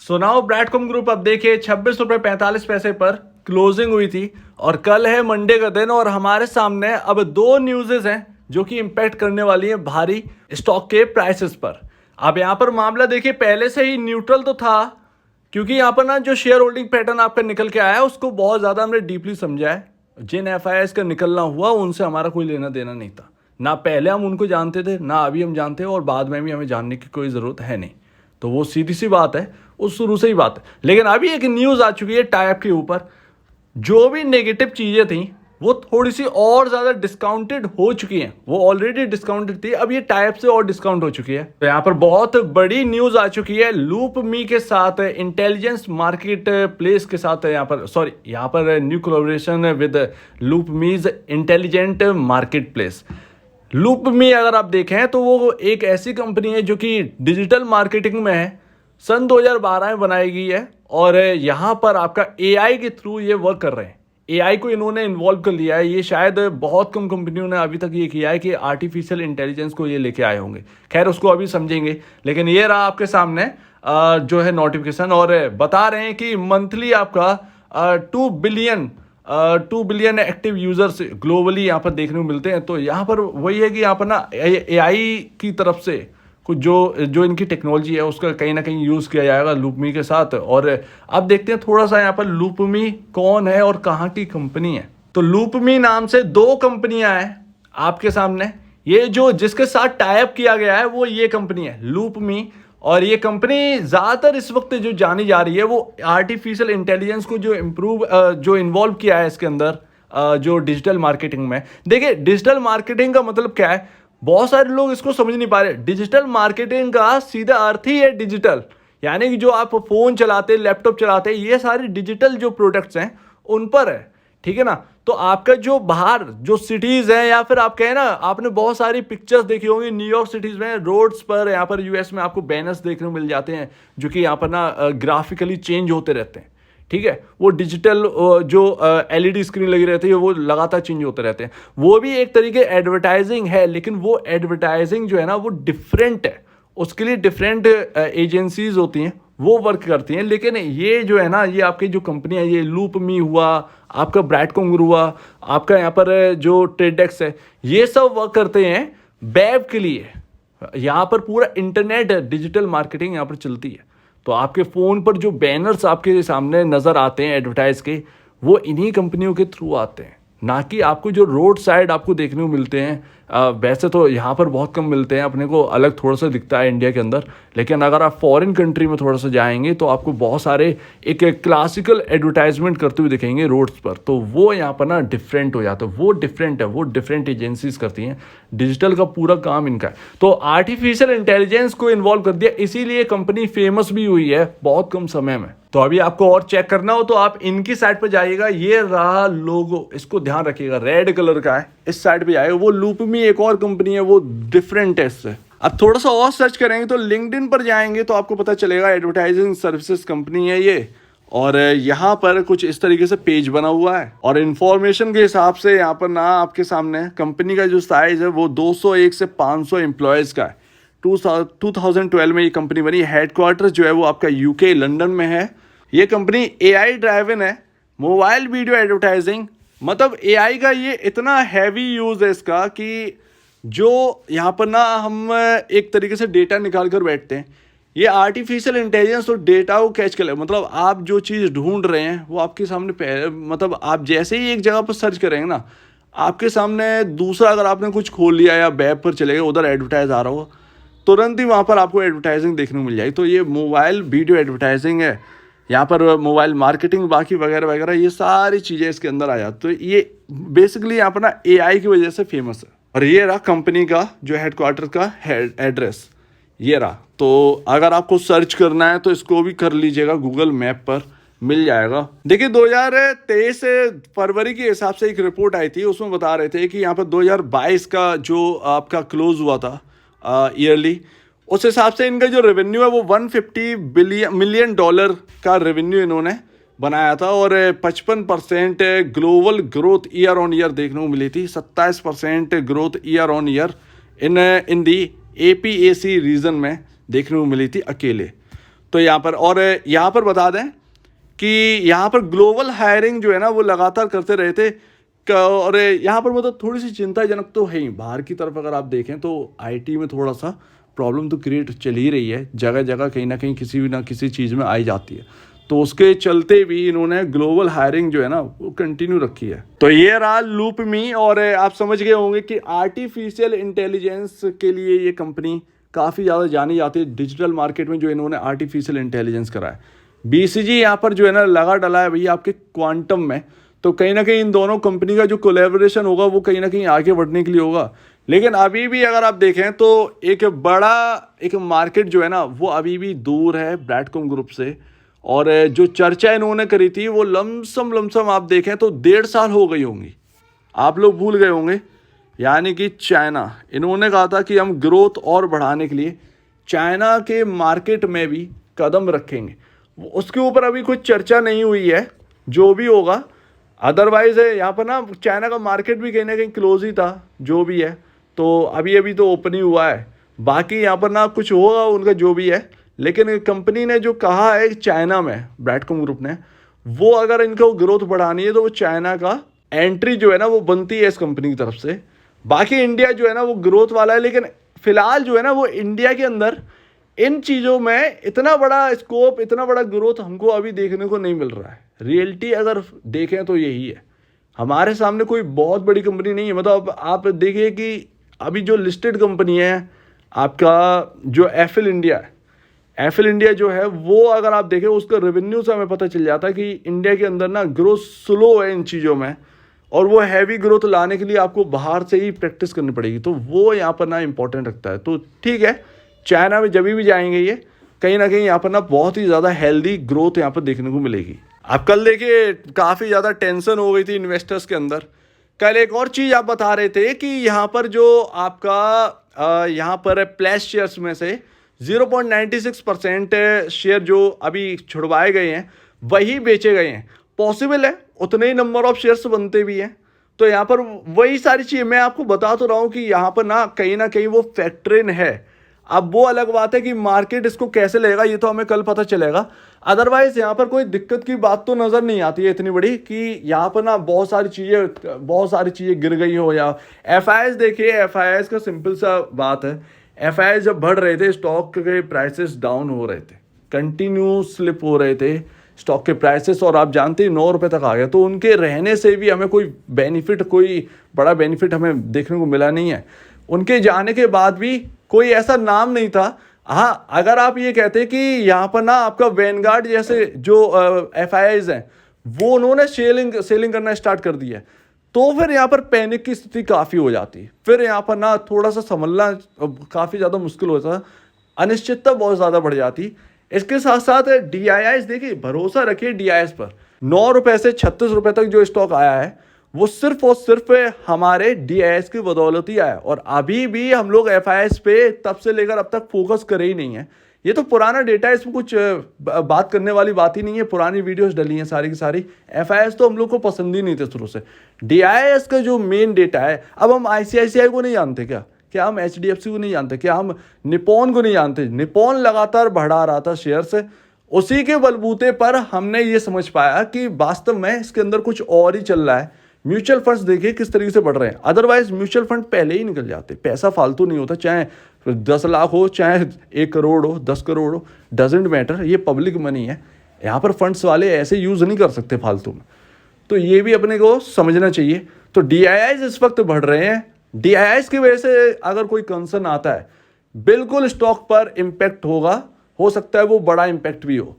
सुनाओ ब्रैडकॉम ग्रुप अब देखिए 26 रुपये 45 पैसे पर क्लोजिंग हुई थी और कल है मंडे का दिन और हमारे सामने अब दो न्यूज़ेस हैं जो कि इम्पैक्ट करने वाली हैं भारी स्टॉक के प्राइसेस पर। अब यहाँ पर मामला देखिए पहले से ही न्यूट्रल तो था, क्योंकि यहाँ पर ना जो शेयर होल्डिंग पैटर्न आपका निकल के आया है उसको बहुत ज़्यादा हमने डीपली समझा है। जिन एफआईआईस का निकलना हुआ उनसे हमारा कोई लेना देना नहीं था, ना पहले हम उनको जानते थे ना अभी हम जानते हैं और बाद में भी हमें जानने की कोई ज़रूरत है नहीं। तो वो सीधी सी बात है, उस शुरू से ही बात है। लेकिन अभी एक न्यूज़ आ चुकी है टाइप के ऊपर, जो भी नेगेटिव चीज़ें थी वो थोड़ी सी और ज़्यादा डिस्काउंटेड हो चुकी हैं। वो ऑलरेडी डिस्काउंटेड थी, अब ये टाइप से और डिस्काउंट हो चुकी है। तो यहाँ पर बहुत बड़ी न्यूज़ आ चुकी है लूप मी के साथ, इंटेलिजेंस मार्केट प्लेस के साथ। यहाँ पर न्यू कोलैबोरेशन विद लूप मीज इंटेलिजेंट मार्केट प्लेस। लूप मी अगर आप देखें तो वो एक ऐसी कंपनी है जो कि डिजिटल मार्केटिंग में है, सन 2012 में बनाई गई है और यहाँ पर आपका एआई के थ्रू ये वर्क कर रहे हैं। एआई को इन्होंने इन्वॉल्व कर लिया है। ये शायद बहुत कम कंपनियों ने अभी तक ये किया है कि आर्टिफिशियल इंटेलिजेंस को ये लेके आए होंगे। खैर उसको अभी समझेंगे, लेकिन ये रहा आपके सामने जो है नोटिफिकेशन, और बता रहे हैं कि मंथली आपका 2 बिलियन एक्टिव यूजर्स ग्लोबली यहाँ पर देखने को मिलते हैं। तो यहाँ पर वही है कि यहाँ पर ना एआई की तरफ से कुछ जो इनकी टेक्नोलॉजी है उसका कहीं ना कहीं यूज़ किया जाएगा लूपमी के साथ। और अब देखते हैं थोड़ा सा यहाँ पर लूपमी कौन है और कहाँ की कंपनी है। तो लूपमी नाम से दो कंपनियां हैं आपके सामने। ये जो जिसके साथ टाइप किया गया है वो ये कंपनी है लूपमी, और ये कंपनी ज़्यादातर इस वक्त जो जानी जा रही है वो आर्टिफिशियल इंटेलिजेंस को जो इन्वॉल्व किया है इसके अंदर जो डिजिटल मार्केटिंग में। देखिए डिजिटल मार्केटिंग का मतलब क्या है, बहुत सारे लोग इसको समझ नहीं पा रहे। डिजिटल मार्केटिंग का सीधा अर्थ ही है डिजिटल, यानी कि जो आप फोन चलाते लैपटॉप चलाते ये सारे डिजिटल जो प्रोडक्ट्स हैं उन पर है, ठीक है ना। तो आपका जो बाहर जो सिटीज़ हैं, या फिर आप कहें ना, आपने बहुत सारी पिक्चर्स देखी होंगी न्यूयॉर्क सिटीज़ में रोड्स पर, यहाँ पर यूएस में आपको बैनर्स देखने को मिल जाते हैं जो कि यहाँ पर ना ग्राफिकली चेंज होते रहते हैं, ठीक है। वो डिजिटल जो एलईडी स्क्रीन लगी रहती है वो लगातार चेंज होते रहते हैं। वो भी एक तरीके एडवर्टाइजिंग है, लेकिन वो एडवर्टाइजिंग जो है ना वो डिफरेंट है। उसके लिए डिफरेंट एजेंसीज होती हैं वो वर्क करती हैं। लेकिन ये जो है ना, ये आपकी जो कंपनी है, ये लूप मी हुआ, आपका ब्रैडकॉम हुआ, आपका यहाँ पर जो ट्रेडेक्स है, ये सब वर्क करते हैं वेब के लिए। यहाँ पर पूरा इंटरनेट डिजिटल मार्केटिंग यहाँ पर चलती है। तो आपके फ़ोन पर जो बैनर्स आपके सामने नज़र आते हैं एडवर्टाइज के, वो इन्हीं कंपनियों के थ्रू आते हैं, ना कि आपको जो रोड साइड आपको देखने को मिलते हैं। वैसे तो यहाँ पर बहुत कम मिलते हैं, अपने को अलग थोड़ा सा दिखता है इंडिया के अंदर, लेकिन अगर आप फॉरेन कंट्री में थोड़ा सा जाएंगे तो आपको बहुत सारे एक क्लासिकल एडवर्टाइजमेंट करते हुए दिखेंगे रोड्स पर। तो वो यहाँ पर ना डिफरेंट हो जाता है, वो डिफरेंट है, वो डिफरेंट एजेंसीज करती हैं। डिजिटल का पूरा काम इनका है। तो आर्टिफिशियल इंटेलिजेंस को इन्वॉल्व कर दिया, इसीलिए कंपनी फेमस भी हुई है बहुत कम समय में। तो अभी आपको और चेक करना हो तो आप इनकी साइट पर जाइएगा, ये रहा लोगो, इसको ध्यान रखिएगा, रेड कलर का है, इस साइड पे जाएगा। वो लूपमी एक और कंपनी है, वो डिफरेंट है इससे। अब थोड़ा सा और सर्च करेंगे तो लिंक्डइन पर जाएंगे तो आपको पता चलेगा एडवर्टाइजिंग सर्विसेज कंपनी है ये, और यहाँ पर कुछ इस तरीके से पेज बना हुआ है। और इन्फॉर्मेशन के हिसाब से यहाँ पर ना आपके सामने कंपनी का जो साइज है वो 201 से 500 एम्प्लॉयज़ का है। 2012 में ये कंपनी बनी। हेडक्वार्टर जो है वो आपका यूके लंदन में है। ये कंपनी एआई ड्राइवन है, मोबाइल वीडियो एडवर्टाइजिंग, मतलब एआई का ये इतना हैवी यूज़ है इसका कि जो यहाँ पर ना हम एक तरीके से डेटा निकाल कर बैठते हैं, ये आर्टिफिशियल इंटेलिजेंस और डेटा को कैच कर ले। मतलब आप जो चीज़ ढूंढ रहे हैं वो आपके सामने, मतलब आप जैसे ही एक जगह पर सर्च करेंगे ना, आपके सामने दूसरा, अगर आपने कुछ खोल लिया या वेब पर चले गए, उधर एडवर्टाइज आ रहा हो, तुरंत ही वहाँ पर आपको एडवर्टाइजिंग देखने को मिल जाएगी। तो ये मोबाइल वीडियो एडवर्टाइजिंग है, यहाँ पर मोबाइल मार्केटिंग बाकी वगैरह वगैरह, ये सारी चीज़ें इसके अंदर आ जाती। तो ये बेसिकली यहाँ पर ना एआई की वजह से फेमस है। और ये रहा कंपनी का जो हेडक्वार्टर का एड्रेस, ये रहा। तो अगर आपको सर्च करना है तो इसको भी कर लीजिएगा, गूगल मैप पर मिल जाएगा। देखिए 2023 फरवरी के हिसाब से एक रिपोर्ट आई थी, उसमें बता रहे थे कि यहाँ पर 2022 का जो आपका क्लोज हुआ था ईयरली, उस हिसाब से इनका जो रेवेन्यू है वो 150 मिलियन डॉलर का रेवेन्यू इन्होंने बनाया था। और 55% global growth year on year देखने को मिली थी। 27% growth year on year in the APAC region में देखने को मिली थी अकेले। तो यहाँ पर बता दें कि यहाँ पर ग्लोबल हायरिंग जो है ना वो लगातार करते रहे थे। और यहाँ पर मतलब थोड़ी सी चिंताजनक तो है ही, बाहर की तरफ अगर आप देखें तो आईटी में थोड़ा सा प्रॉब्लम तो क्रिएट चल ही रही है, जगह जगह कहीं ना कहीं किसी भी ना किसी चीज़ में आई जाती है। तो उसके चलते भी इन्होंने ग्लोबल हायरिंग जो है ना वो कंटिन्यू रखी है। तो ये रहा लूप मी। और आप समझ गए होंगे कि आर्टिफिशियल इंटेलिजेंस के लिए ये कंपनी काफ़ी ज़्यादा जानी जाती है डिजिटल मार्केट में, जो इन्होंने आर्टिफिशियल इंटेलिजेंस करा है। बीसीजी यहाँ पर जो है ना लगा डला है भैया आपके क्वांटम में। तो कहीं ना कहीं इन दोनों कंपनी का जो कोलैबोरेशन होगा वो कहीं ना कहीं आगे बढ़ने के लिए होगा। लेकिन अभी भी अगर आप देखें तो एक मार्केट जो है ना वो अभी भी दूर है ब्रैडकॉम ग्रुप से। और जो चर्चा इन्होंने करी थी वो लमसम आप देखें तो 1.5 साल हो गई होंगी। आप लोग भूल गए होंगे, यानी कि चाइना, इन्होंने कहा था कि हम ग्रोथ और बढ़ाने के लिए चाइना के मार्केट में भी कदम रखेंगे। उसके ऊपर अभी कुछ चर्चा नहीं हुई है, जो भी होगा। अदरवाइज है यहाँ पर ना चाइना का मार्केट भी कहीं ना कहीं क्लोज ही था, जो भी है। तो अभी तो ओपन ही हुआ है, बाकी यहाँ पर ना कुछ होगा उनका जो भी है। लेकिन कंपनी ने जो कहा है चाइना में, ब्रैडकॉम ग्रुप ने, वो अगर इनको ग्रोथ बढ़ानी है तो वो चाइना का एंट्री जो है ना वो बनती है इस कंपनी की तरफ से। बाकी इंडिया जो है ना वो ग्रोथ वाला है, लेकिन फिलहाल जो है ना वो इंडिया के अंदर इन चीज़ों में इतना बड़ा स्कोप, इतना बड़ा ग्रोथ हमको अभी देखने को नहीं मिल रहा है। रियलिटी अगर देखें तो यही है, हमारे सामने कोई बहुत बड़ी कंपनी नहीं है। मतलब आप देखिए कि अभी जो लिस्टेड कंपनी है आपका जो एफिल इंडिया है, एफिल इंडिया जो है वो अगर आप देखें उसका रेवेन्यू से हमें पता चल जाता है कि इंडिया के अंदर ना ग्रोथ स्लो है इन चीज़ों में, और वो हैवी ग्रोथ लाने के लिए आपको बाहर से ही प्रैक्टिस करनी पड़ेगी। तो वो यहाँ पर ना इंपॉर्टेंट रखता है। तो ठीक है, चाइना में जब भी जाएंगे ये कहीं ना कहीं यहाँ पर ना बहुत ही ज़्यादा हेल्दी ग्रोथ यहाँ पर देखने को मिलेगी। आप कल देखिए काफ़ी ज़्यादा टेंशन हो गई थी इन्वेस्टर्स के अंदर। कल एक और चीज़ आप बता रहे थे कि यहाँ पर जो आपका यहाँ पर प्लेस शेयर्स में से 0.96% शेयर जो अभी छुड़वाए गए हैं वही बेचे गए हैं। पॉसिबल है उतने ही नंबर ऑफ शेयर्स बनते भी हैं। तो यहाँ पर वही सारी चीज़ मैं आपको बता तो रहा हूँ कि यहाँ पर ना कहीं वो फैक्टर इन है। अब वो अलग बात है कि मार्केट इसको कैसे लेगा ये तो हमें कल पता चलेगा। अदरवाइज यहाँ पर कोई दिक्कत की बात तो नज़र नहीं आती है इतनी बड़ी कि यहाँ पर ना बहुत सारी चीज़ें गिर गई हो। या एफआईएस देखिए, एफआईएस का सिंपल सा बात है, एफआईएस जब बढ़ रहे थे स्टॉक के प्राइसेस डाउन हो रहे थे, कंटिन्यू स्लिप हो रहे थे स्टॉक के प्राइसेस, और आप जानते हैं 9 रुपये तक आ गए। तो उनके रहने से भी हमें कोई बड़ा बेनिफिट हमें देखने को मिला नहीं है। उनके जाने के बाद भी कोई ऐसा नाम नहीं था। हाँ, अगर आप ये कहते कि यहाँ पर ना आपका वैनगार्ड जैसे जो एफआईआईज हैं वो उन्होंने सेलिंग करना स्टार्ट कर दिया है, तो फिर यहाँ पर पैनिक की स्थिति काफ़ी हो जाती है। फिर यहाँ पर ना थोड़ा सा संभलना काफ़ी ज़्यादा मुश्किल होता है, अनिश्चितता बहुत ज़्यादा बढ़ जाती। इसके साथ साथ डीआईआईस देखिए, भरोसा रखिए डीआईआईएस पर। 9 रुपये से 36 रुपये तक जो स्टॉक आया है वो सिर्फ और सिर्फ हमारे डीआईआईएस की बदौलत ही आया। और अभी भी हम लोग एफआईआईएस पे तब से लेकर अब तक फोकस करे ही नहीं है। ये तो पुराना डेटा है, इसमें कुछ बात करने वाली बात ही नहीं है। पुरानी वीडियोस डली हैं सारी की सारी। एफआईआईएस तो हम लोग को पसंद ही नहीं थे शुरू से। डीआईआईएस का जो मेन डेटा है, अब हम आईसीआईसीआई को नहीं जानते क्या हम एचडीएफसी को नहीं जानते, क्या हम निप्पॉन को नहीं जानते? निप्पॉन लगातार बढ़ा रहा था शेयर से, उसी के बलबूते पर हमने ये समझ पाया कि वास्तव में इसके अंदर कुछ और ही चल रहा है। म्यूचुअल फंड्स देखिए किस तरीके से बढ़ रहे हैं, अदरवाइज म्यूचुअल फंड पहले ही निकल जाते। पैसा फालतू नहीं होता, चाहे 10 लाख हो, चाहे 1 करोड़ हो, 10 करोड़ हो, डजेंट मैटर। ये पब्लिक मनी है, यहाँ पर फंड्स वाले ऐसे यूज़ नहीं कर सकते फालतू में। तो ये भी अपने को समझना चाहिए। तो डीआईआईज इस वक्त बढ़ रहे हैं। डीआईआईज की वजह से अगर कोई कंसर्न आता है, बिल्कुल स्टॉक पर इम्पैक्ट होगा, हो सकता है वो बड़ा इम्पैक्ट भी हो,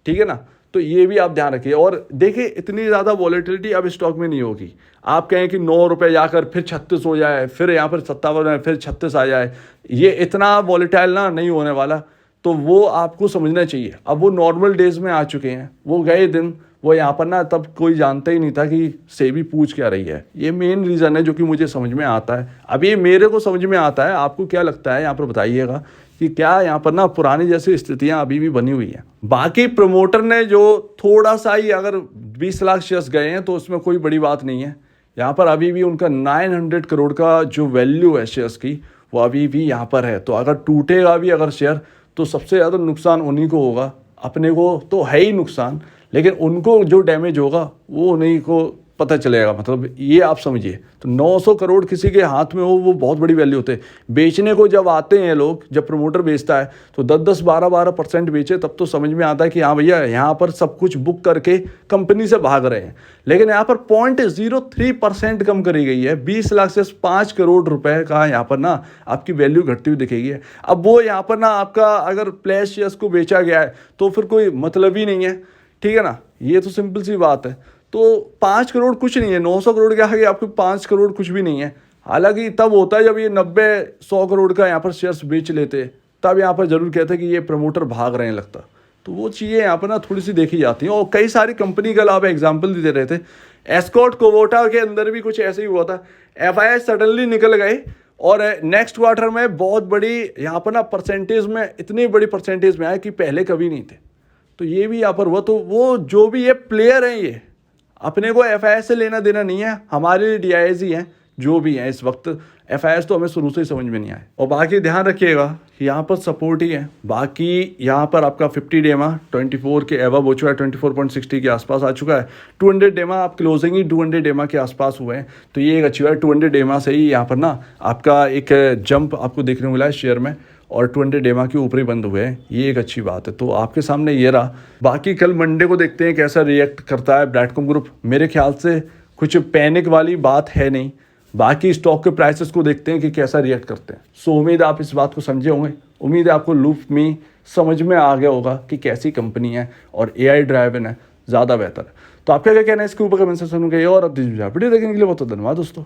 ठीक है ना। तो ये भी आप ध्यान रखिए। और देखिए इतनी ज़्यादा वॉलेटिलिटी अब स्टॉक में नहीं होगी। आप कहें कि 9 रुपये जाकर फिर 36 हो जाए, फिर यहाँ पर 57 फिर 36 आ जाए, ये इतना वॉलेटाइल ना नहीं होने वाला। तो वो आपको समझना चाहिए। अब वो नॉर्मल डेज में आ चुके हैं, वो गए दिन, वो यहाँ पर ना तब कोई जानता ही नहीं था कि सेबी पूछ क्या रही है। ये मेन रीज़न है जो कि मुझे समझ में आता है। अब ये मेरे को समझ में आता है, आपको क्या लगता है यहाँ पर बताइएगा कि क्या यहाँ पर ना पुरानी जैसी स्थितियाँ अभी भी बनी हुई हैं। बाकी प्रमोटर ने जो थोड़ा सा ही अगर 20 लाख शेयर्स गए हैं तो उसमें कोई बड़ी बात नहीं है। यहाँ पर अभी भी उनका 900 करोड़ का जो वैल्यू है शेयर्स की, वो अभी भी यहाँ पर है। तो अगर टूटेगा भी अगर शेयर, तो सबसे ज़्यादा नुकसान उन्हीं को होगा। अपने को तो है ही नुकसान, लेकिन उनको जो डैमेज होगा वो उन्हीं को पता चलेगा। मतलब ये आप समझिए, तो 900 करोड़ किसी के हाथ में हो वो बहुत बड़ी वैल्यू होते हैं। बेचने को जब आते हैं लोग, जब प्रमोटर बेचता है तो 10-10, 12-12% बेचे, तब तो समझ में आता है कि हाँ भैया यहाँ पर सब कुछ बुक करके कंपनी से भाग रहे हैं। लेकिन यहाँ पर 0.03% कम करी गई है। 20 लाख से 5 करोड़ रुपए का यहाँ पर ना आपकी वैल्यू घटती हुई दिखेगी। अब वो यहाँ पर ना आपका अगर प्लेस शेयर्स को बेचा गया है तो फिर कोई मतलब ही नहीं है, ठीक है ना। ये तो सिंपल सी बात है। तो 5 करोड़ कुछ नहीं है, 900 करोड़ के आगे आपको 5 करोड़ कुछ भी नहीं है। हालांकि तब होता है जब ये 90-100 करोड़ का यहाँ पर शेयर्स बेच लेते, तब यहाँ पर जरूर कहते कि ये प्रमोटर भाग रहे हैं लगता। तो वो चीज़ें यहाँ पर ना थोड़ी सी देखी जाती हैं। और कई सारी कंपनी का आप एग्जाम्पल दे रहे थे, एस्कॉर्ट कुबोटा के अंदर भी कुछ ऐसे ही हुआ था। FIS सडनली निकल गए और नेक्स्ट क्वार्टर में बहुत बड़ी यहाँ पर ना परसेंटेज में, इतनी बड़ी परसेंटेज में आए कि पहले कभी नहीं थे। तो ये भी यहाँ पर हुआ। तो वो जो भी ये प्लेयर हैं, ये अपने को FIS से लेना देना नहीं है, हमारे लिए DIS ही हैं जो भी हैं इस वक्त। FIS तो हमें शुरू से ही समझ में नहीं आए। और बाकी ध्यान रखिएगा यहाँ पर सपोर्ट ही है। बाकी यहाँ पर आपका 50 डेमा 24 के एवब हो चुका है, 24.60 के आसपास आ चुका है। 200 डेमा आप क्लोजिंग ही 200 डेमा के आसपास हुए हैं, तो ये एक अच्छी बात है। 200 डेमा से ही यहाँ पर ना आपका एक जंप आपको देखने को मिला है शेयर में, और 200 डेमा के ऊपर ही बंद हुए हैं, ये एक अच्छी बात है। तो आपके सामने ये रहा। बाकी कल मंडे को देखते हैं कैसा रिएक्ट करता है ब्रैडकॉम ग्रुप। मेरे ख्याल से कुछ पैनिक वाली बात है नहीं। बाकी स्टॉक के प्राइसेस को देखते हैं कि कैसा रिएक्ट करते हैं। सो उम्मीद आप इस बात को समझे होंगे, उम्मीद है आपको लूप में समझ में आ गया होगा कि कैसी कंपनी है और AI ड्राइवन है, ज़्यादा बेहतर है। तो आपका क्या कहना है इसके ऊपर कमेंट सेक्शन में कहिए। और अब वीडियो देखने के लिए बहुत धन्यवाद दोस्तों।